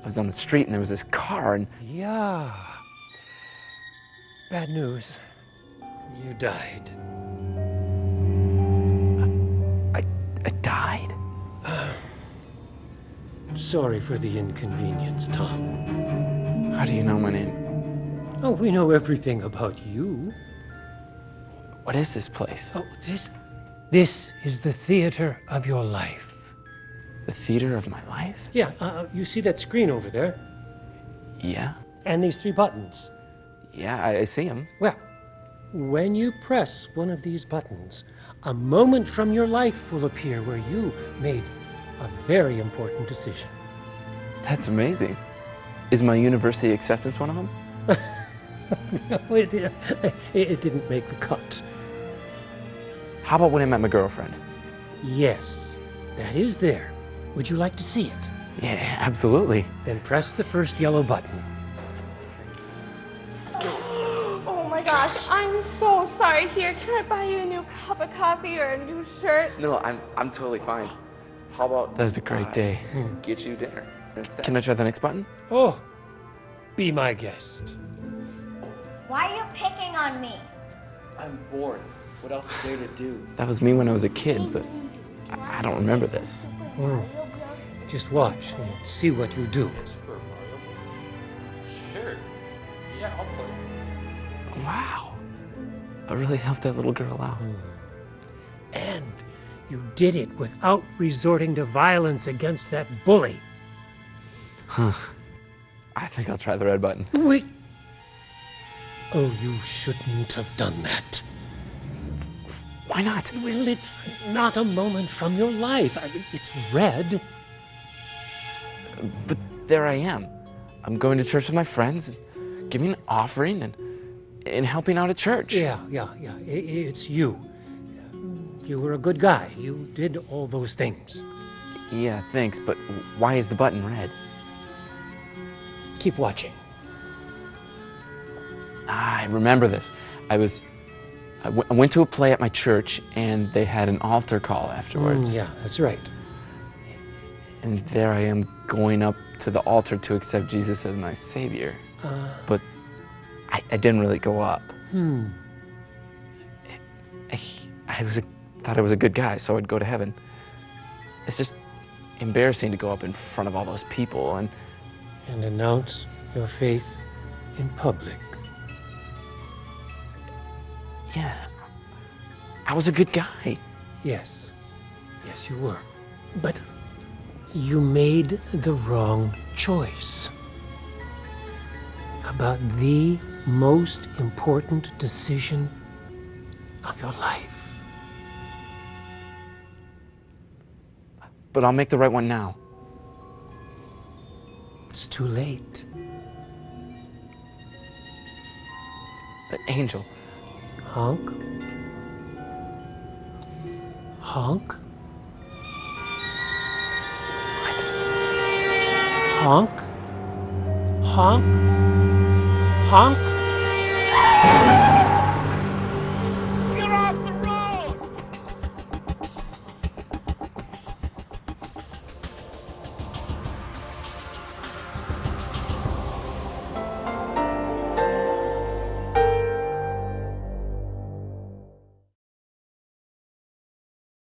I was on the street and there was this car and... Yeah. Bad news. You died. I died? Sorry for the inconvenience, Tom. How do you know my name? Oh, we know everything about you. What is this place? Oh, this is the theater of your life. The theater of my life? Yeah, you see that screen over there? Yeah. And these 3 buttons? Yeah, I see them. Well, when you press one of these buttons, a moment from your life will appear where you made a very important decision. That's amazing. Is my university acceptance one of them? No, it didn't make the cut. How about when I met my girlfriend? Yes, that is there. Would you like to see it? Yeah, absolutely. Then press the first yellow button. Oh my gosh, I'm so sorry. Here, can I buy you a new cup of coffee or a new shirt? No, I'm totally fine. How about... That was a great day. Get you dinner instead. Can I try the next button? Oh, be my guest. Why are you picking on me? I'm bored. What else is there to do? That was me when I was a kid, but I don't remember this. Just watch and see what you do. Super Mario? Sure. Yeah, I'll play. Wow. I really helped that little girl out. And you did it without resorting to violence against that bully. Huh. I think I'll try the red button. Wait. Oh, you shouldn't have done that. Why not? Well, it's not a moment from your life. I mean, it's red. But there I am. I'm going to church with my friends, giving an offering and helping out at church. Yeah. It's you. You were a good guy. You did all those things. Yeah, thanks, but why is the button red? Keep watching. I remember this. I went to a play at my church, and they had an altar call afterwards. Yeah, that's right. And there I am going up to the altar to accept Jesus as my Savior. But I didn't really go up. I thought I was a good guy, so I'd go to heaven. It's just embarrassing to go up in front of all those people and announce your faith in public. Yeah, I was a good guy. Yes, you were. But you made the wrong choice about the most important decision of your life. But I'll make the right one now. It's too late. But Angel... Honk? Honk? What? Honk? Honk? Honk?